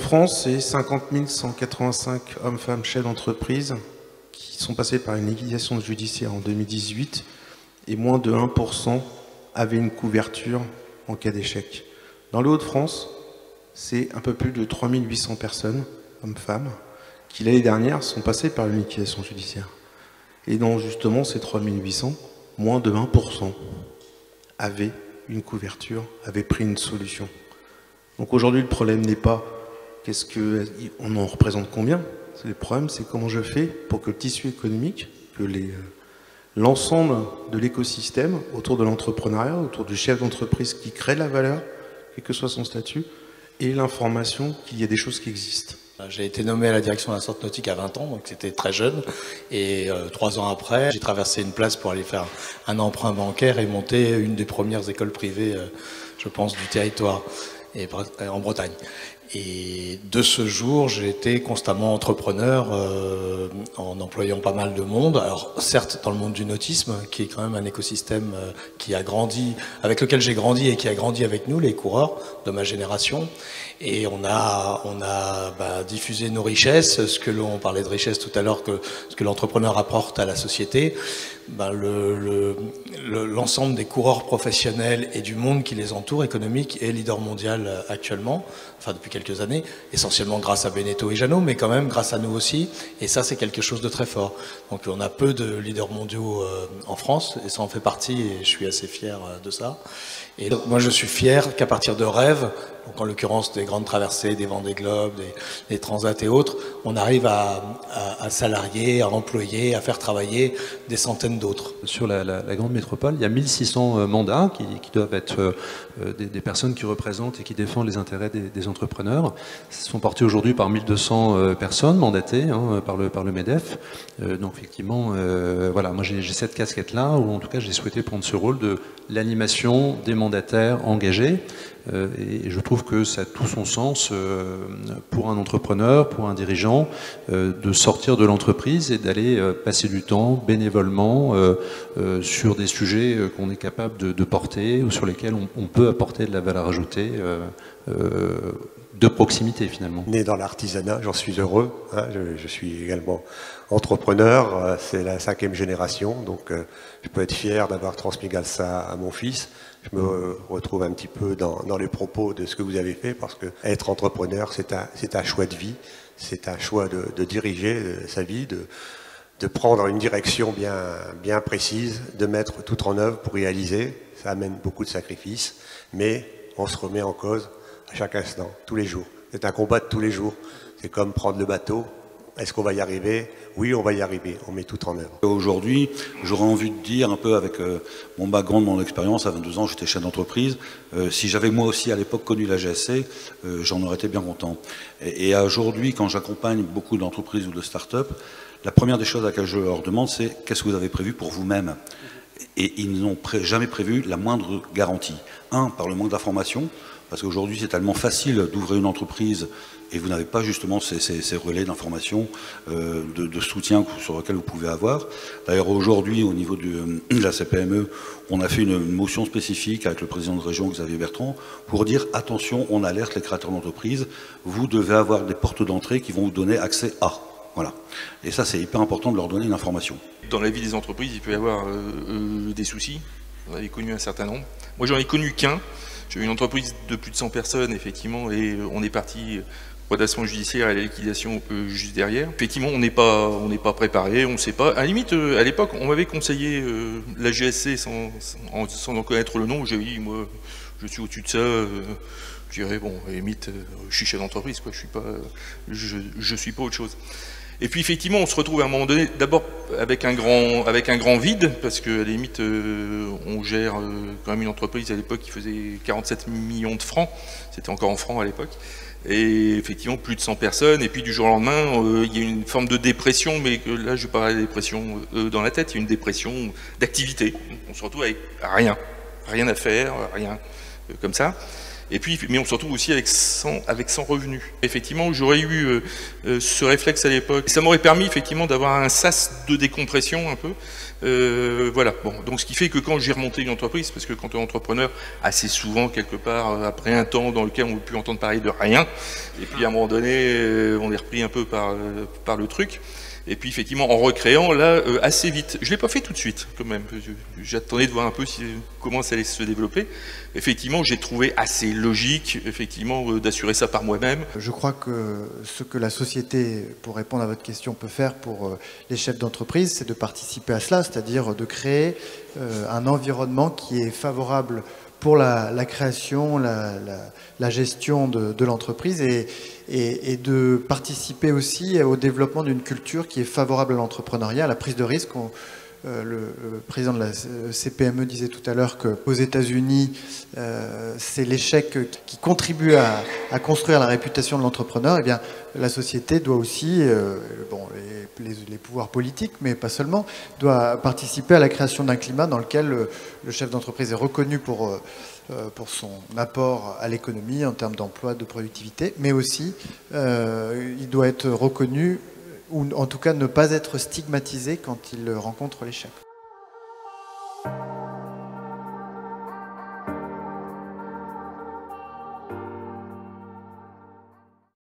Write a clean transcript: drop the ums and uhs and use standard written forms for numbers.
France, c'est 50 185 hommes-femmes chefs d'entreprise qui sont passés par une liquidation judiciaire en 2018 et moins de 1% avaient une couverture en cas d'échec. Dans les Hauts-de-France, c'est un peu plus de 3800 personnes, hommes-femmes, qui l'année dernière sont passées par une liquidation judiciaire. Et dans justement ces 3800, moins de 1% avaient une couverture, avaient pris une solution. Donc aujourd'hui, le problème n'est pas on en représente combien. Le problème, c'est comment je fais pour que le tissu économique, que l'ensemble de l'écosystème autour de l'entrepreneuriat, autour du chef d'entreprise qui crée de la valeur, quel que soit son statut, et l'information qu'il y a des choses qui existent. J'ai été nommé à la direction de la Sorte Nautique à 20 ans, donc c'était très jeune. Et 3 ans après, j'ai traversé une place pour aller faire un emprunt bancaire et monter une des premières écoles privées, je pense, du territoire, et en Bretagne. Et de ce jour, j'ai été constamment entrepreneur en employant pas mal de monde. Alors certes dans le monde du nautisme, qui est quand même un écosystème qui a grandi, avec lequel j'ai grandi et qui a grandi avec nous, les coureurs de ma génération. Et on a diffusé nos richesses, on parlait de richesse tout à l'heure, ce que l'entrepreneur apporte à la société. L'ensemble des coureurs professionnels et du monde qui les entoure, économique, est leader mondial actuellement, enfin depuis quelques années, essentiellement grâce à Beneteau et Jeannot, mais quand même grâce à nous aussi, et ça c'est quelque chose de très fort. Donc on a peu de leaders mondiaux en France, et ça en fait partie, et je suis assez fier de ça. Et donc, moi je suis fier qu'à partir de rêves, donc en l'occurrence des grandes traversées, des Vendée Globe, des Transats et autres, on arrive à salarier, à employer, à faire travailler des centaines d'autres. Sur la grande métropole, il y a 1600 mandats qui doivent être des personnes qui représentent et qui défendent les intérêts des entrepreneurs. Ils sont portés aujourd'hui par 1200 personnes mandatées par le MEDEF. Donc effectivement, voilà, moi j'ai cette casquette-là, où en tout cas j'ai souhaité prendre ce rôle de l'animation des mandataires engagés. Et je trouve que ça a tout son sens pour un entrepreneur, pour un dirigeant, de sortir de l'entreprise et d'aller passer du temps bénévolement sur des sujets qu'on est capable de porter ou sur lesquels on peut apporter de la valeur ajoutée de proximité finalement. Né dans l'artisanat, j'en suis heureux. Je suis également entrepreneur, c'est la 5e génération, donc je peux être fier d'avoir transmis ça à mon fils. Je me retrouve un petit peu dans les propos de ce que vous avez fait, parce que être entrepreneur, c'est un choix de vie, c'est un choix de diriger sa vie, de prendre une direction bien précise, de mettre tout en œuvre pour réaliser. Ça amène beaucoup de sacrifices, mais on se remet en cause à chaque instant, tous les jours. C'est un combat de tous les jours. C'est comme prendre le bateau. Est-ce qu'on va y arriver? Oui, on va y arriver. On met tout en œuvre. Aujourd'hui, j'aurais envie de dire, un peu avec mon background, mon expérience, à 22 ans, j'étais chef d'entreprise. Si j'avais moi aussi à l'époque connu la GSC, j'en aurais été bien content. Et aujourd'hui, quand j'accompagne beaucoup d'entreprises ou de start-up, la première des choses à laquelle je leur demande, c'est qu'est-ce que vous avez prévu pour vous-même? Et ils n'ont jamais prévu la moindre garantie. Par le manque d'information, parce qu'aujourd'hui c'est tellement facile d'ouvrir une entreprise et vous n'avez pas justement ces relais d'information, de soutien sur lesquels vous pouvez avoir. D'ailleurs aujourd'hui au niveau de la CPME, on a fait une motion spécifique avec le président de région Xavier Bertrand pour dire attention, on alerte les créateurs d'entreprise, vous devez avoir des portes d'entrée qui vont vous donner accès à. Voilà. Et ça c'est hyper important de leur donner une information. Dans la vie des entreprises, il peut y avoir des soucis. On avait connu un certain nombre. Moi, j'en ai connu qu'un. J'ai eu une entreprise de plus de 100 personnes, effectivement, et on est parti redressement judiciaire et la liquidation juste derrière. Effectivement, on n'est pas préparé, on ne sait pas. À la limite, à l'époque, on m'avait conseillé la GSC sans en connaître le nom. J'ai dit, moi, je suis au-dessus de ça. Je dirais, bon, à la limite, je suis chef d'entreprise, quoi. Je suis pas autre chose. Et puis effectivement, on se retrouve à un moment donné, d'abord avec un grand vide, parce qu'à la limite, on gère quand même une entreprise à l'époque qui faisait 47 millions de francs, c'était encore en francs à l'époque, et effectivement plus de 100 personnes, et puis du jour au lendemain, il y a une forme de dépression, mais là je parle de dépression dans la tête, il y a une dépression d'activité. On se retrouve avec rien à faire, rien comme ça. Et puis, mais on se retrouve aussi avec 100 revenus. Effectivement, j'aurais eu ce réflexe à l'époque. Ça m'aurait permis effectivement d'avoir un sas de décompression un peu. Voilà. Bon, donc ce qui fait que quand j'ai remonté une entreprise, parce que quand on est entrepreneur, assez souvent quelque part après un temps dans lequel on ne peut plus entendre parler de rien, et puis à un moment donné, on est repris un peu par le truc. Et puis effectivement, en recréant, là, assez vite. Je ne l'ai pas fait tout de suite, quand même. J'attendais de voir un peu comment ça allait se développer. Effectivement, j'ai trouvé assez logique, effectivement, d'assurer ça par moi-même. Je crois que ce que la société, pour répondre à votre question, peut faire pour les chefs d'entreprise, c'est de participer à cela, c'est-à-dire de créer un environnement qui est favorable pour la création, la gestion de l'entreprise et de participer aussi au développement d'une culture qui est favorable à l'entrepreneuriat, à la prise de risque. Le président de la CPME disait tout à l'heure qu'aux États-Unis, c'est l'échec qui contribue à construire la réputation de l'entrepreneur. Eh bien, la société doit aussi, les pouvoirs politiques, mais pas seulement, doit participer à la création d'un climat dans lequel le chef d'entreprise est reconnu pour son apport à l'économie en termes d'emploi, de productivité, mais aussi il doit être reconnu ou en tout cas ne pas être stigmatisé quand il rencontre l'échec.